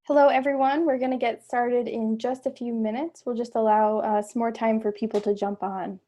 Hello, everyone. We're going to get started in just a few minutes. We'll just allow some more time for people to jump on.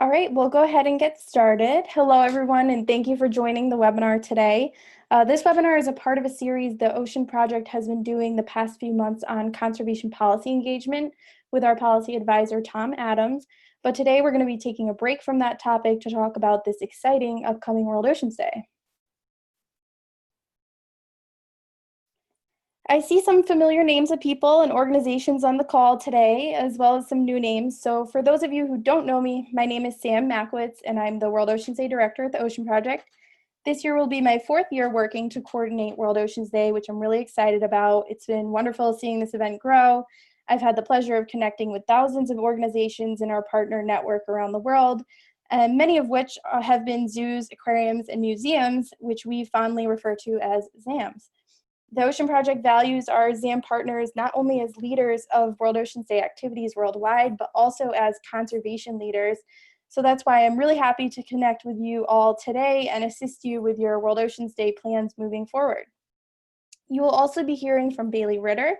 All right, we'll go ahead and get started. Hello, everyone, and thank you for joining the webinar today. This webinar is a part of a series the Ocean Project has been doing the past few months on conservation policy engagement with our policy advisor, Tom Adams. But today we're going to be taking a break from that topic to talk about this exciting upcoming World Oceans Day. I see some familiar names of people and organizations on the call today, as well as some new names. So for those of you who don't know me, my name is Sam Mackiewicz, and I'm the World Oceans Day Director at the Ocean Project. This year will be my fourth year working to coordinate World Oceans Day, which I'm really excited about. It's been wonderful seeing this event grow. I've had the pleasure of connecting with thousands of organizations in our partner network around the world, and many of which have been zoos, aquariums, and museums, which we fondly refer to as ZAMs. The Ocean Project values our ZAM partners not only as leaders of World Oceans Day activities worldwide, but also as conservation leaders. So that's why I'm really happy to connect with you all today and assist you with your World Oceans Day plans moving forward. You will also be hearing from Baylee Ritter.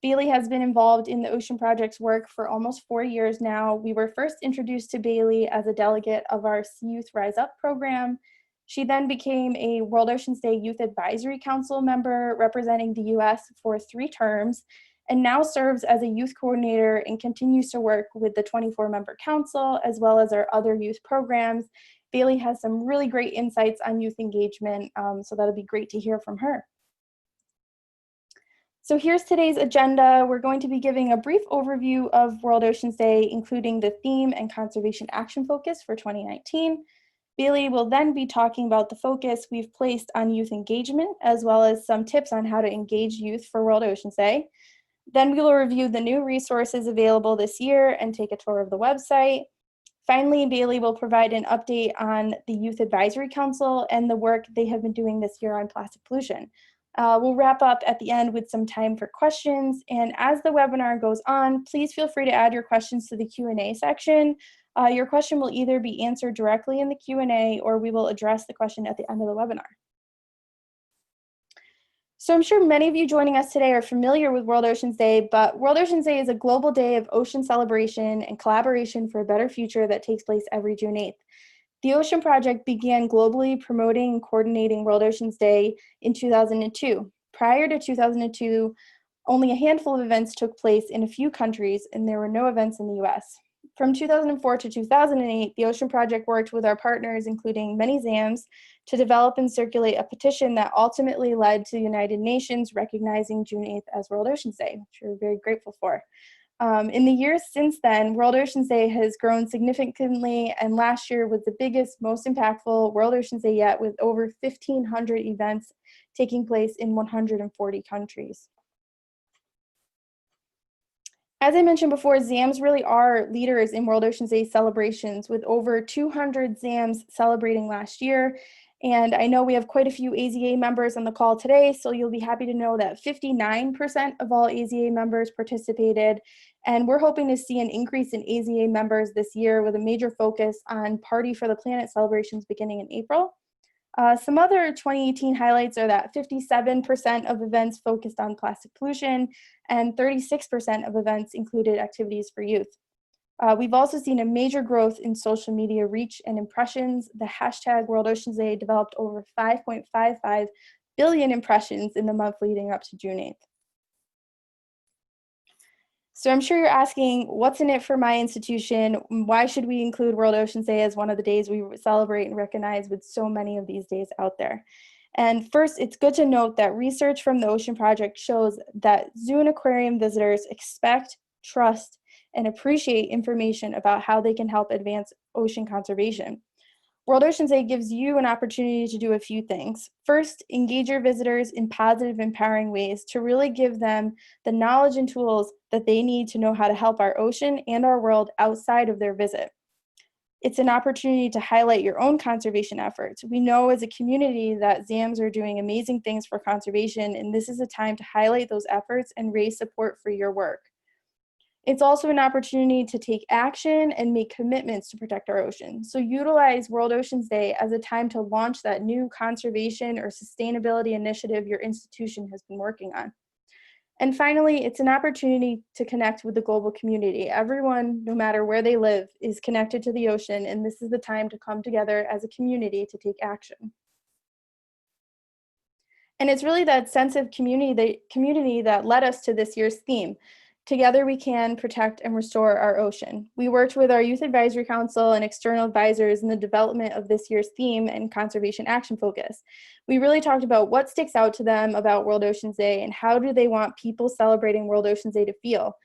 Baylee has been involved in the Ocean Project's work for almost 4 years now. We were first introduced to Baylee as a delegate of our Sea Youth Rise Up program. She then became a World Oceans Day Youth Advisory Council member representing the US for 3 terms, and now serves as a youth coordinator and continues to work with the 24-member council as well as our other youth programs. Baylee has some really great insights on youth engagement, so that'll be great to hear from her. So here's today's agenda. We're going to be giving a brief overview of World Oceans Day, including the theme and conservation action focus for 2019. Baylee will then be talking about the focus we've placed on youth engagement, as well as some tips on how to engage youth for World Oceans Day. Then we will review the new resources available this year and take a tour of the website. Finally, Baylee will provide an update on the Youth Advisory Council and the work they have been doing this year on plastic pollution. We'll wrap up at the end with some time for questions. And as the webinar goes on, please feel free to add your questions to the Q&A section. Your question will either be answered directly in the Q&A or we will address the question at the end of the webinar. So I'm sure many of you joining us today are familiar with World Oceans Day, but World Oceans Day is a global day of ocean celebration and collaboration for a better future that takes place every June 8th. The Ocean Project began globally promoting and coordinating World Oceans Day in 2002. Prior to 2002, only a handful of events took place in a few countries, and there were no events in the US. From 2004 to 2008, the Ocean Project worked with our partners, including many ZAMs, to develop and circulate a petition that ultimately led to the United Nations recognizing June 8th as World Oceans Day, which we're very grateful for. In the years since then, World Oceans Day has grown significantly, and last year was the biggest, most impactful World Oceans Day yet, with over 1,500 events taking place in 140 countries. As I mentioned before, ZAMs really are leaders in World Oceans Day celebrations, with over 200 ZAMs celebrating last year. And I know we have quite a few AZA members on the call today, so you'll be happy to know that 59% of all AZA members participated. And we're hoping to see an increase in AZA members this year with a major focus on Party for the Planet celebrations beginning in April. Some other 2018 highlights are that 57% of events focused on plastic pollution and 36% of events included activities for youth. We've also seen a major growth in social media reach and impressions. The hashtag World Oceans Day developed over 5.55 billion impressions in the month leading up to June 8th. So I'm sure you're asking, what's in it for my institution? Why should we include World Oceans Day as one of the days we celebrate and recognize with so many of these days out there? And first, it's good to note that research from the Ocean Project shows that zoo and aquarium visitors expect, trust, and appreciate information about how they can help advance ocean conservation. World Oceans Day gives you an opportunity to do a few things. First, engage your visitors in positive, empowering ways to really give them the knowledge and tools that they need to know how to help our ocean and our world outside of their visit. It's an opportunity to highlight your own conservation efforts. We know as a community that ZAMs are doing amazing things for conservation, and this is a time to highlight those efforts and raise support for your work. It's also an opportunity to take action and make commitments to protect our ocean. So utilize World Oceans Day as a time to launch that new conservation or sustainability initiative your institution has been working on. And finally, it's an opportunity to connect with the global community. Everyone, no matter where they live, is connected to the ocean, and this is the time to come together as a community to take action. And it's really that sense of community that led us to this year's theme. Together we can protect and restore our ocean. We worked with our Youth Advisory Council and external advisors in the development of this year's theme and conservation action focus. We really talked about what sticks out to them about World Oceans Day and how do they want people celebrating World Oceans Day to feel.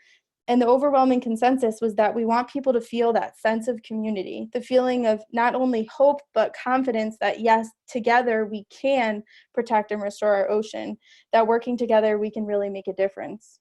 And the overwhelming consensus was that we want people to feel that sense of community, the feeling of not only hope, but confidence that yes, together we can protect and restore our ocean, that working together we can really make a difference.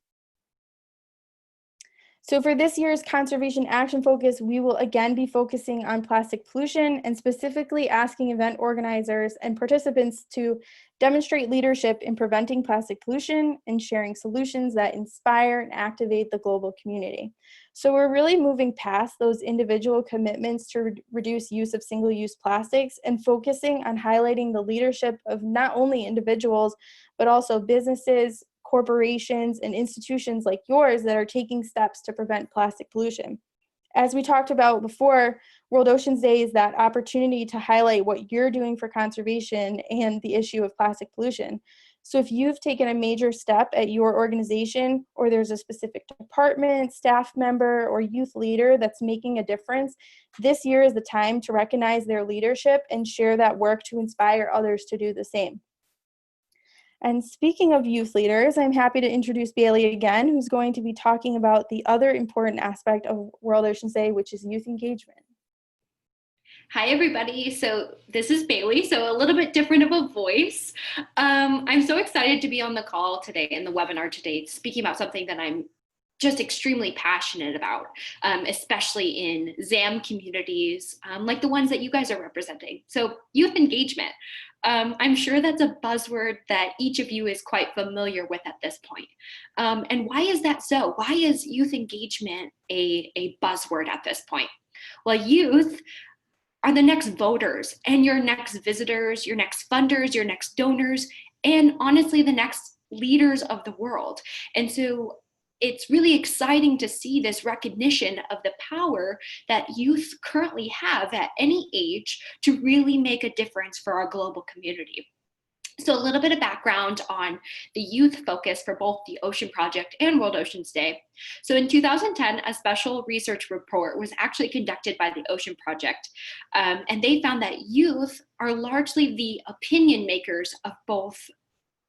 So for this year's conservation action focus, we will again be focusing on plastic pollution and specifically asking event organizers and participants to demonstrate leadership in preventing plastic pollution and sharing solutions that inspire and activate the global community. So we're really moving past those individual commitments to reduce use of single-use plastics and focusing on highlighting the leadership of not only individuals, but also businesses, corporations, and institutions like yours that are taking steps to prevent plastic pollution. As we talked about before, World Oceans Day is that opportunity to highlight what you're doing for conservation and the issue of plastic pollution. So if you've taken a major step at your organization, or there's a specific department, staff member, or youth leader that's making a difference, this year is the time to recognize their leadership and share that work to inspire others to do the same. And speaking of youth leaders, I'm happy to introduce Baylee again, who's going to be talking about the other important aspect of World Oceans Day, which is youth engagement. Hi, everybody. So this is Baylee, so a little bit different of a voice. I'm so excited to be on the call today and the webinar today, speaking about something that I'm just extremely passionate about, especially in ZAM communities like the ones that you guys are representing. So youth engagement. I'm sure that's a buzzword that each of you is quite familiar with at this point. And why is that so? Why is youth engagement a buzzword at this point? Well, youth are the next voters and your next visitors, your next funders, your next donors, and honestly, the next leaders of the world. And so it's really exciting to see this recognition of the power that youth currently have at any age to really make a difference for our global community. So a little bit of background on the youth focus for both the Ocean Project and World Oceans Day. So in 2010, a special research report was actually conducted by the Ocean Project, and they found that youth are largely the opinion makers of both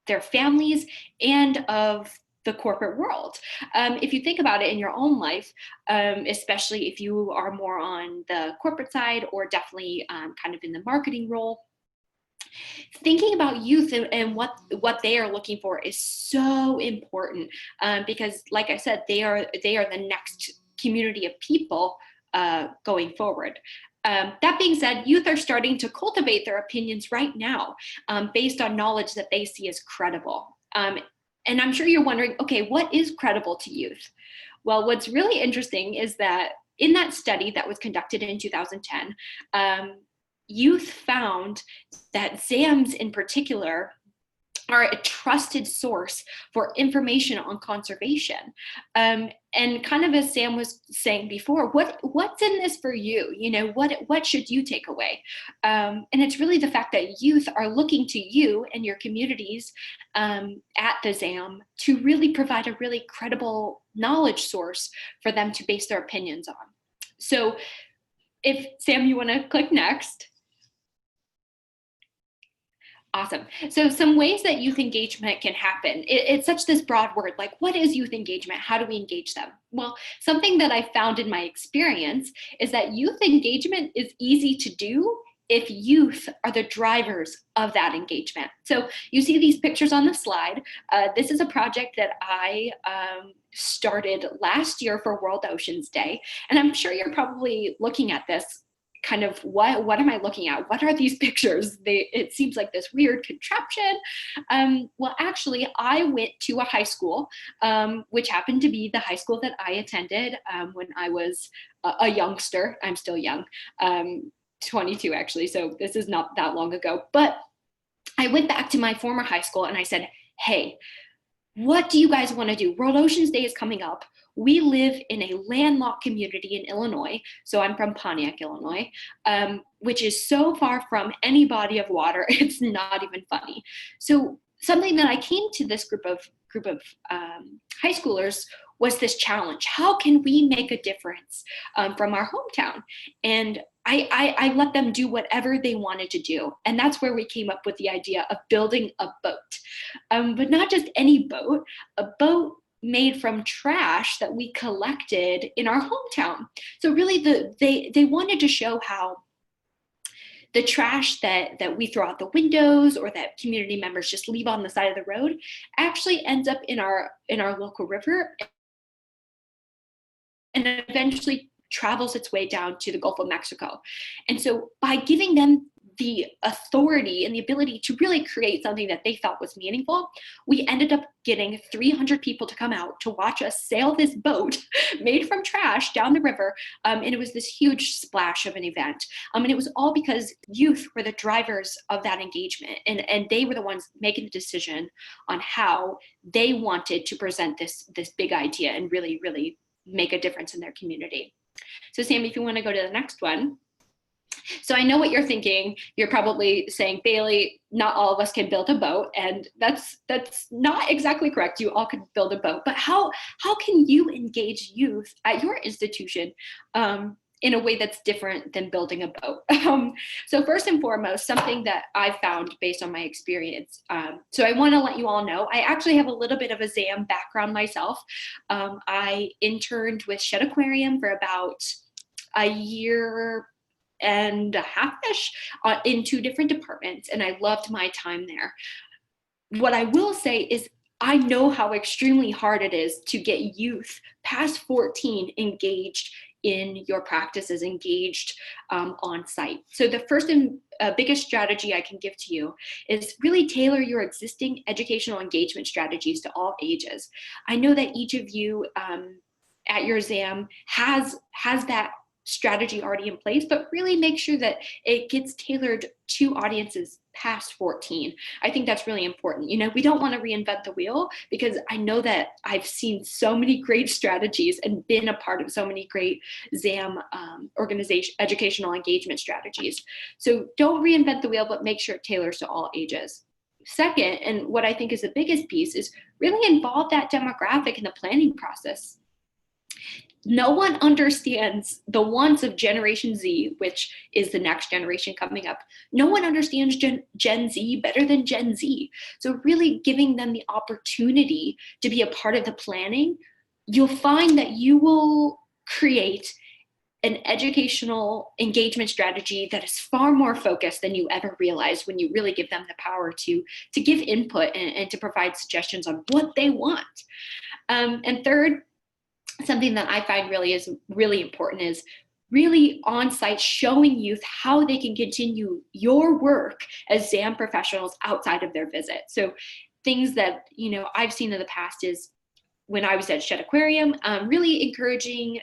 their families and of the corporate world. If you think about it in your own life, especially if you are more on the corporate side or definitely kind of in the marketing role, thinking about youth and what they are looking for is so important, because like I said, they are the next community of people going forward. That being said, youth are starting to cultivate their opinions right now, based on knowledge that they see as credible. And I'm sure you're wondering, okay, what is credible to youth? Well, what's really interesting is that in that study that was conducted in 2010, youth found that ZAMs in particular are a trusted source for information on conservation. And kind of as Sam was saying before, what's in this for you? You know, what should you take away? And it's really the fact that youth are looking to you and your communities at the ZAM to really provide a really credible knowledge source for them to base their opinions on. So if Sam, you want to click next. Awesome. So some ways that youth engagement can happen. It's such this broad word, like what is youth engagement? How do we engage them? Well, something that I found in my experience is that youth engagement is easy to do if youth are the drivers of that engagement. So you see these pictures on the slide. This is a project that I started last year for World Oceans Day. And I'm sure you're probably looking at this kind of, what am I looking at? What are these pictures? It seems like this weird contraption. Well, actually, I went to a high school, which happened to be the high school that I attended when I was a youngster. I'm still young, 22 actually, so this is not that long ago. But I went back to my former high school and I said, hey, what do you guys want to do? World Oceans Day is coming up. We live in a landlocked community in Illinois. So I'm from Pontiac, Illinois, which is so far from any body of water. It's not even funny. So something that I came to this group of high schoolers was this challenge. How can we make a difference from our hometown? And I let them do whatever they wanted to do. And that's where we came up with the idea of building a boat. But not just any boat, a boat made from trash that we collected in our hometown. So really they wanted to show how the trash that we throw out the windows or that community members just leave on the side of the road actually ends up in our local river and eventually travels its way down to the Gulf of Mexico. And so by giving them the authority and the ability to really create something that they felt was meaningful, we ended up getting 300 people to come out to watch us sail this boat made from trash down the river. And it was this huge splash of an event. And it was all because youth were the drivers of that engagement. And they were the ones making the decision on how they wanted to present this big idea and really, really make a difference in their community. So Sam, if you want to go to the next one. So I know what you're thinking. You're probably saying, Baylee, not all of us can build a boat. And that's not exactly correct. You all could build a boat. But how can you engage youth at your institution in a way that's different than building a boat? So first and foremost, something that I've found based on my experience. So I want to let you all know, I actually have a little bit of a ZAM background myself. I interned with Shed Aquarium for about a year and a half-ish in 2 different departments, and I loved my time there. What I will say is I know how extremely hard it is to get youth past 14 engaged in your practices, engaged on site. So the first and biggest strategy I can give to you is really tailor your existing educational engagement strategies to all ages. I know that each of you at your ZAM has that strategy already in place, but really make sure that it gets tailored to audiences past 14. I think that's really important. You know, we don't want to reinvent the wheel, because I know that I've seen so many great strategies and been a part of so many great ZAM organization educational engagement strategies. So don't reinvent the wheel, but make sure it tailors to all ages. Second, and what I think is the biggest piece, is really involve that demographic in the planning process. No one understands the wants of Generation Z, which is the next generation coming up. No one understands Gen Z better than Gen Z. So really giving them the opportunity to be a part of the planning, you'll find that you will create an educational engagement strategy that is far more focused than you ever realize when you really give them the power to give input and to provide suggestions on what they want. And third, something that I find really is really important is really on site showing youth how they can continue your work as ZAM professionals outside of their visit. So things that, you know, I've seen in the past is when I was at Shed Aquarium, really encouraging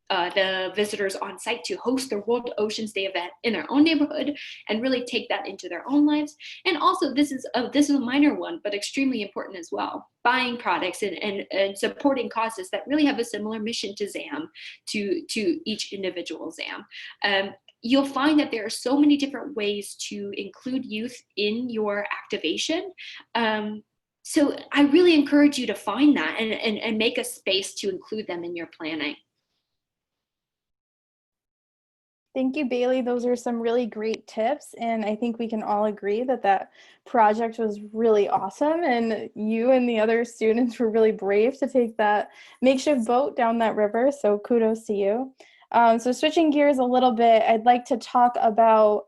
the visitors on site to host the World Oceans Day event in their own neighborhood and really take that into their own lives. And also, this is a minor one, but extremely important as well. Buying products and supporting causes that really have a similar mission to ZAM, to each individual ZAM. You'll find that there are so many different ways to include youth in your activation. So I really encourage you to find that and make a space to include them in your planning. Thank you, Baylee. Those are some really great tips. And I think we can all agree that that project was really awesome. And you and the other students were really brave to take that makeshift boat down that river. So kudos to you. So switching gears a little bit, I'd like to talk about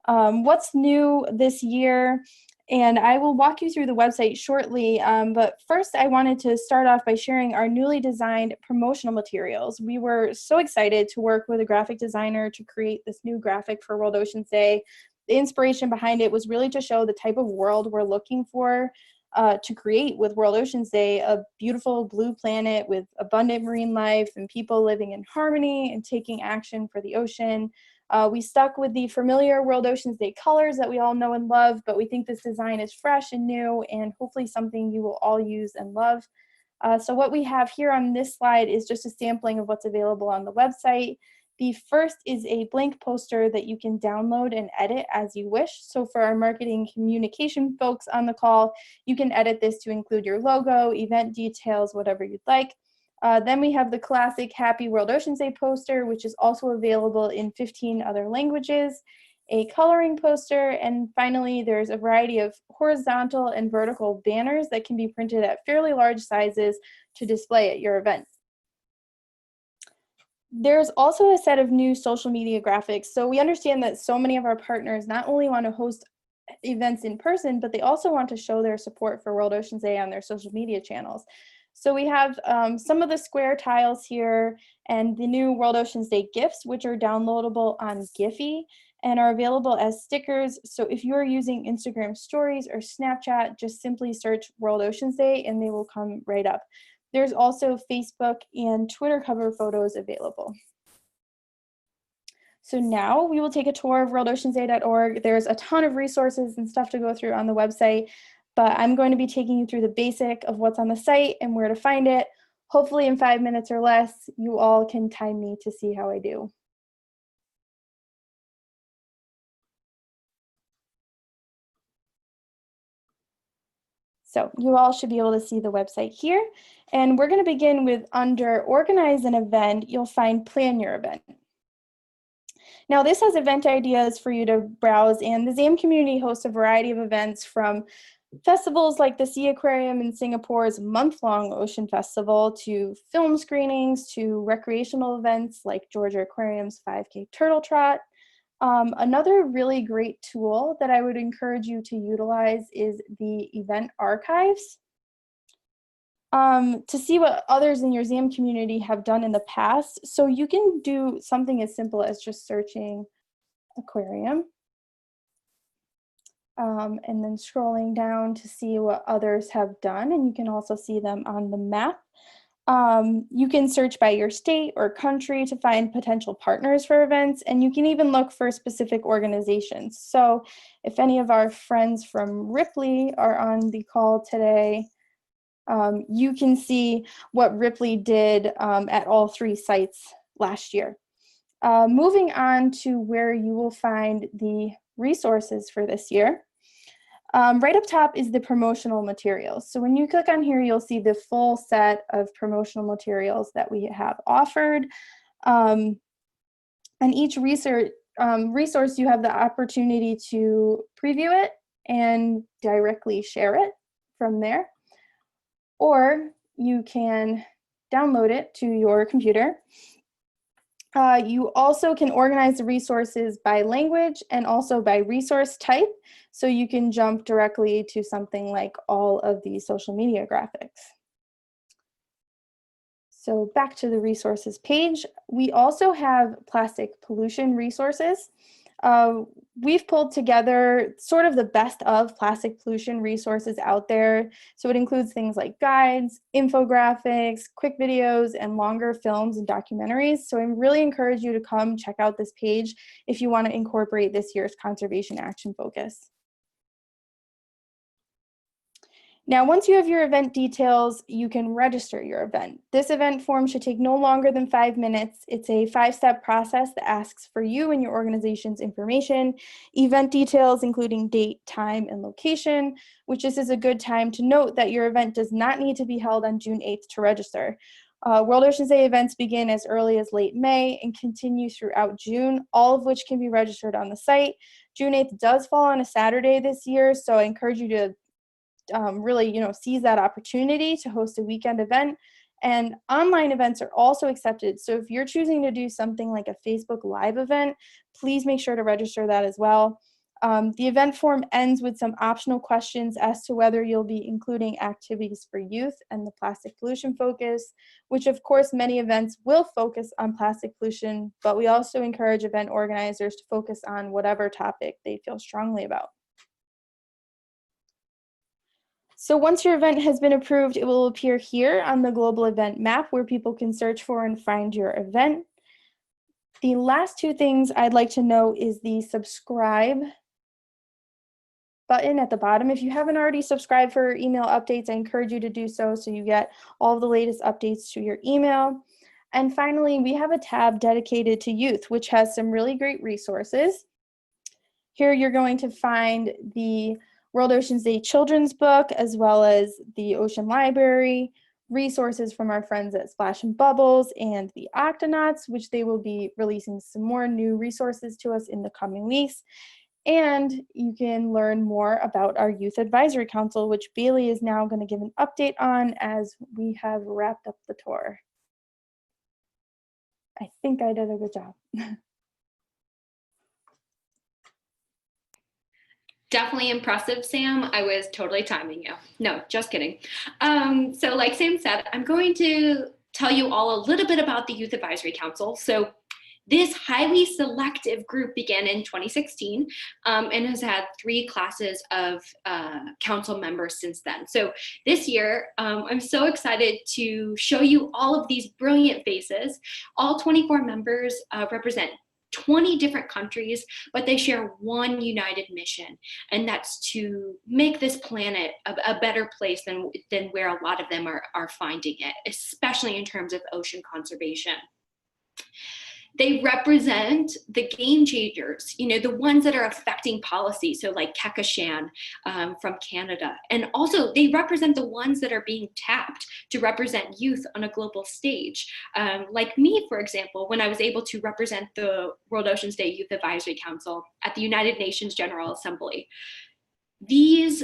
what's new this year. And I will walk you through the website shortly, but first I wanted to start off by sharing our newly designed promotional materials. We were so excited to work with a graphic designer to create this new graphic for World Oceans Day. The inspiration behind it was really to show the type of world we're looking for to create with World Oceans Day, a beautiful blue planet with abundant marine life and people living in harmony and taking action for the ocean. We stuck with the familiar World Oceans Day colors that we all know and love, but we think this design is fresh and new and hopefully something you will all use and love. So what we have here on this slide is just a sampling of what's available on the website. The first is a blank poster that you can download and edit as you wish. So for our marketing communication folks on the call, you can edit this to include your logo, event details, whatever you'd like. Then we have the classic Happy World Oceans Day poster, which is also available in 15 other languages, a coloring poster, and finally there's a variety of horizontal and vertical banners that can be printed at fairly large sizes to display at your event. There's also a set of new social media graphics. So we understand that so many of our partners not only want to host events in person, but they also want to show their support for World Oceans Day on their social media channels. So we have some of the square tiles here and the new World Oceans Day gifts, which are downloadable on Giphy and are available as stickers. So if you're using Instagram stories or Snapchat, just simply search World Oceans Day and they will come right up. There's also Facebook and Twitter cover photos available. So now we will take a tour of worldoceansday.org. There's a ton of resources and stuff to go through on the website, but I'm going to be taking you through the basic of what's on the site and where to find it. Hopefully in 5 minutes or less, you all can time me to see how I do. So you all should be able to see the website here. And we're going to begin with under Organize an Event, you'll find Plan Your Event. Now this has event ideas for you to browse, and the ZAM community hosts a variety of events from festivals like the Sea Aquarium in Singapore's month-long Ocean Festival to film screenings to recreational events like Georgia Aquarium's 5K Turtle Trot. Another really great tool that I would encourage you to utilize is the event archives. To see what others in your ZAM community have done in the past. So you can do something as simple as just searching aquarium and then scrolling down to see what others have done, and you can also see them on the map. You can search by your state or country to find potential partners for events, and you can even look for specific organizations. So if any of our friends from Ripley are on the call today, you can see what Ripley did at all 3 sites last year. Moving on to where you will find the resources for this year. Right up top is the promotional materials. So when you click on here, you'll see the full set of promotional materials that we have offered. And each resource, you have the opportunity to preview it and directly share it from there. Or you can download it to your computer. You also can organize the resources by language and also by resource type. So you can jump directly to something like all of the social media graphics. So back to the resources page, we also have plastic pollution resources. We've pulled together sort of the best of plastic pollution resources out there. So it includes things like guides, infographics, quick videos, and longer films and documentaries. So I really encourage you to come check out this page if you want to incorporate this year's conservation action focus. Now, once you have your event details, you can register your event. This event form should take no longer than 5 minutes. It's a 5-step process that asks for you and your organization's information, event details, including date, time, and location, which this is a good time to note that your event does not need to be held on June 8th to register. World Oceans Day events begin as early as late May and continue throughout June, all of which can be registered on the site. June 8th does fall on a Saturday this year, so I encourage you to really, seize that opportunity to host a weekend event. And online events are also accepted. So if you're choosing to do something like a Facebook Live event, please make sure to register that as well. The event form ends with some optional questions as to whether you'll be including activities for youth and the plastic pollution focus, which of course many events will focus on plastic pollution, but we also encourage event organizers to focus on whatever topic they feel strongly about. So once your event has been approved, it will appear here on the global event map where people can search for and find your event. The last two things I'd like to know is the subscribe button at the bottom. If you haven't already subscribed for email updates, I encourage you to do so you get all of the latest updates to your email. And finally, we have a tab dedicated to youth, which has some really great resources. Here you're going to find the World Oceans Day children's book, as well as the Ocean Library, resources from our friends at Splash and Bubbles and the Octonauts, which they will be releasing some more new resources to us in the coming weeks. And you can learn more about our Youth Advisory Council, which Baylee is now going to give an update on as we have wrapped up the tour. I think I did a good job. Definitely impressive, Sam. I was totally timing you. No, just kidding. So like Sam said, I'm going to tell you all a little bit about the Youth Advisory Council. So this highly selective group began in 2016 and has had 3 classes of council members since then. So this year, I'm so excited to show you all of these brilliant faces. All 24 members represent 20 different countries, but they share one united mission, and that's to make this planet a better place than where a lot of them are finding it, especially in terms of ocean conservation. They represent the game changers, the ones that are affecting policy. So like Kekashan from Canada. And also they represent the ones that are being tapped to represent youth on a global stage. Like me, for example, when I was able to represent the World Oceans Day Youth Advisory Council at the United Nations General Assembly. These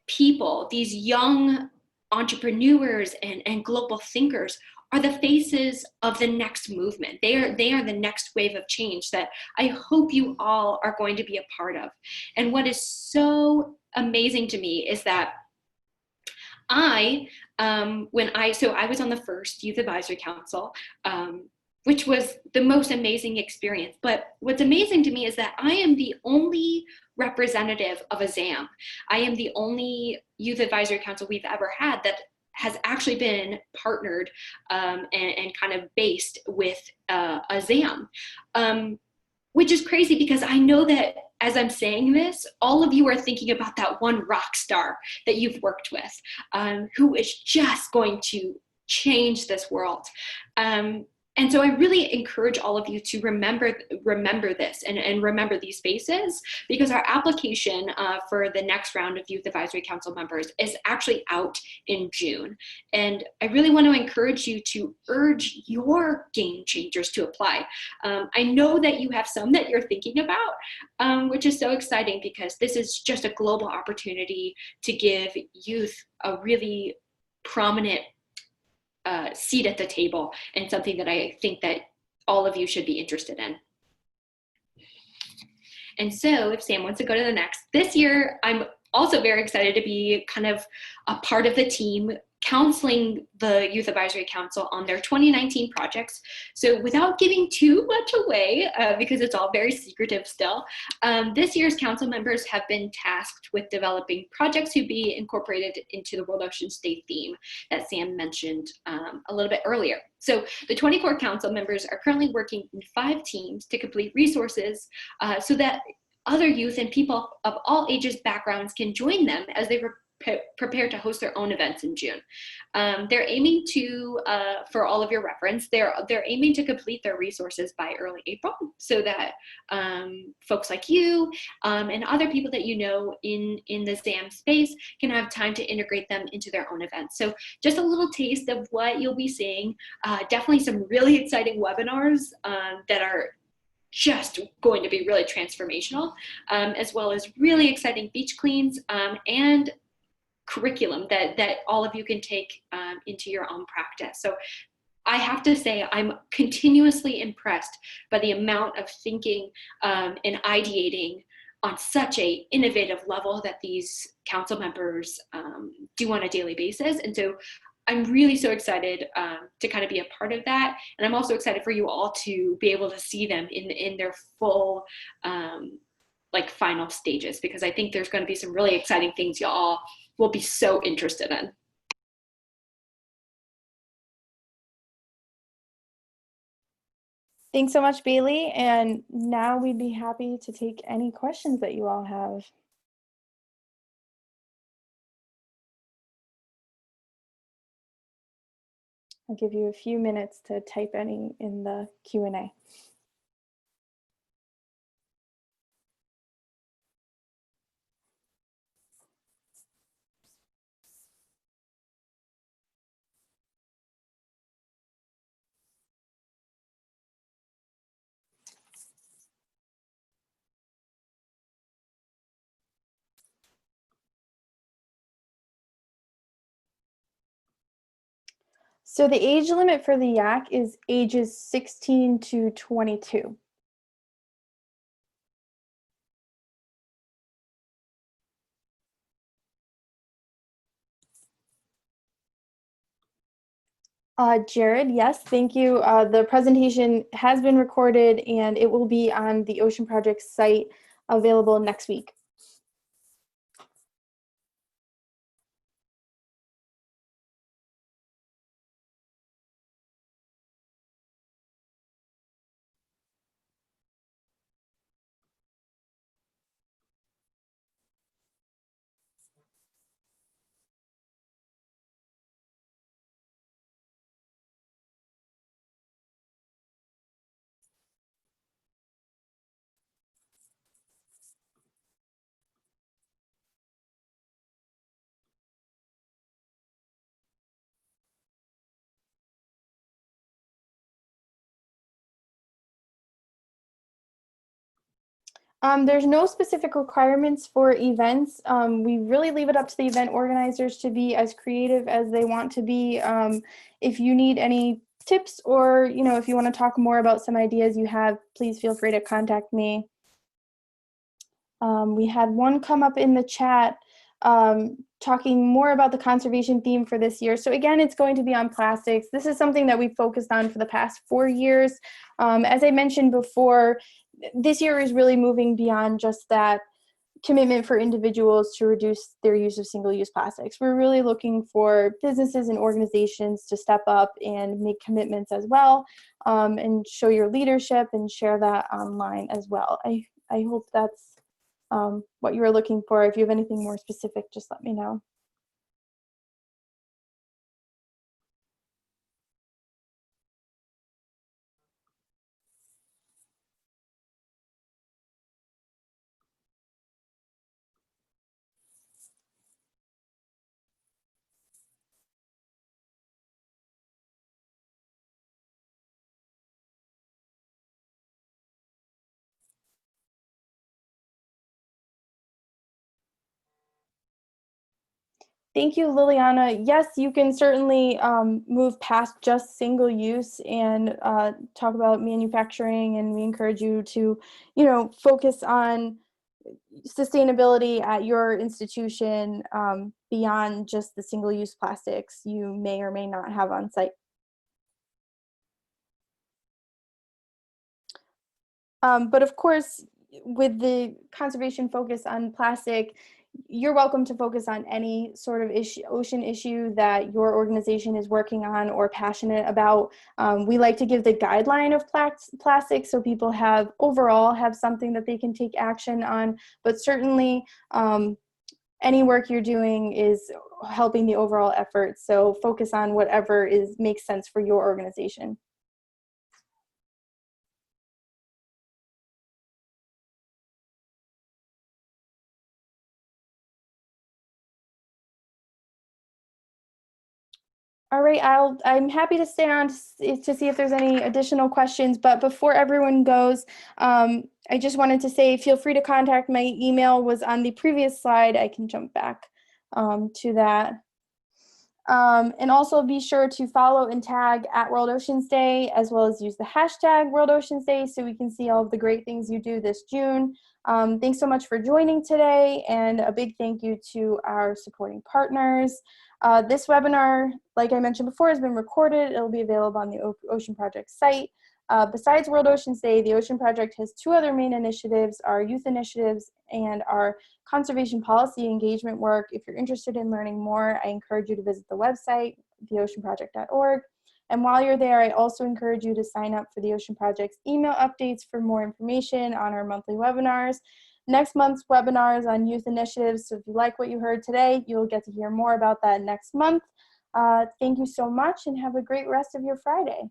people, these young entrepreneurs and global thinkers are the faces of the next movement. They are the next wave of change that I hope you all are going to be a part of. And what is so amazing to me is that I was on the first Youth Advisory Council, which was the most amazing experience. But what's amazing to me is that I am the only representative of a ZAM. I am the only Youth Advisory Council we've ever had that has actually been partnered and kind of based with a ZAM, which is crazy because I know that as I'm saying this, all of you are thinking about that one rock star that you've worked with, who is just going to change this world. And so I really encourage all of you to remember this and remember these spaces, because our application for the next round of Youth Advisory Council members is actually out in June. And I really want to encourage you to urge your game changers to apply. I know that you have some that you're thinking about, which is so exciting, because this is just a global opportunity to give youth a really prominent seat at the table, and something that I think that all of you should be interested in. And so if Sam wants to go to the next, this year, I'm also very excited to be kind of a part of the team counseling the Youth Advisory Council on their 2019 projects. So without giving too much away, because it's all very secretive still, this year's council members have been tasked with developing projects to be incorporated into the World Oceans Day theme that Sam mentioned a little bit earlier. So the 24 council members are currently working in 5 teams to complete resources so that other youth and people of all ages, backgrounds can join them as they prepare to host their own events in June. They're aiming to, for all of your reference, they're aiming to complete their resources by early April, so that folks like you and other people that you know in the SAM space can have time to integrate them into their own events. So just a little taste of what you'll be seeing. Definitely some really exciting webinars that are just going to be really transformational, as well as really exciting beach cleans and curriculum that all of you can take into your own practice. So I have to say, I'm continuously impressed by the amount of thinking and ideating on such a innovative level that these council members do on a daily basis. And so I'm really so excited to kind of be a part of that. And I'm also excited for you all to be able to see them in their full like final stages, because I think there's going to be some really exciting things y'all will be so interested in. Thanks so much, Baylee. And now we'd be happy to take any questions that you all have. I'll give you a few minutes to type any in the Q&A. So the age limit for the YAC is ages 16 to 22. Jared, yes, thank you. The presentation has been recorded and it will be on the Ocean Project site available next week. There's no specific requirements for events. We really leave it up to the event organizers to be as creative as they want to be. If you need any tips, or if you want to talk more about some ideas you have, please feel free to contact me. We had one come up in the chat talking more about the conservation theme for this year. So again, it's going to be on plastics. This is something that we've focused on for the past 4 years. As I mentioned before, this year is really moving beyond just that commitment for individuals to reduce their use of single-use plastics. We're really looking for businesses and organizations to step up and make commitments as well, and show your leadership and share that online as well. I hope that's what you were looking for. If you have anything more specific, just let me know. Thank you, Liliana. Yes, you can certainly move past just single use and talk about manufacturing, and we encourage you to, focus on sustainability at your institution beyond just the single-use plastics you may or may not have on site. But of course, with the conservation focus on plastic, you're welcome to focus on any sort of ocean issue that your organization is working on or passionate about. We like to give the guideline of plastic so people overall have something that they can take action on, but certainly any work you're doing is helping the overall effort. So focus on whatever makes sense for your organization. All right, I'm happy to stay on to see if there's any additional questions, but before everyone goes, I just wanted to say feel free to contact. My email was on the previous slide. I can jump back to that. And also be sure to follow and tag at World Oceans Day, as well as use the hashtag World Oceans Day so we can see all of the great things you do this June. Thanks so much for joining today, and a big thank you to our supporting partners. This webinar, like I mentioned before, has been recorded. It'll be available on the Ocean Project site. Besides World Oceans Day, the Ocean Project has two other main initiatives, our youth initiatives and our conservation policy engagement work. If you're interested in learning more, I encourage you to visit the website, theoceanproject.org. And while you're there, I also encourage you to sign up for the Ocean Project's email updates for more information on our monthly webinars. Next month's webinar is on youth initiatives, so if you like what you heard today, you'll get to hear more about that next month. Thank you so much, and have a great rest of your Friday.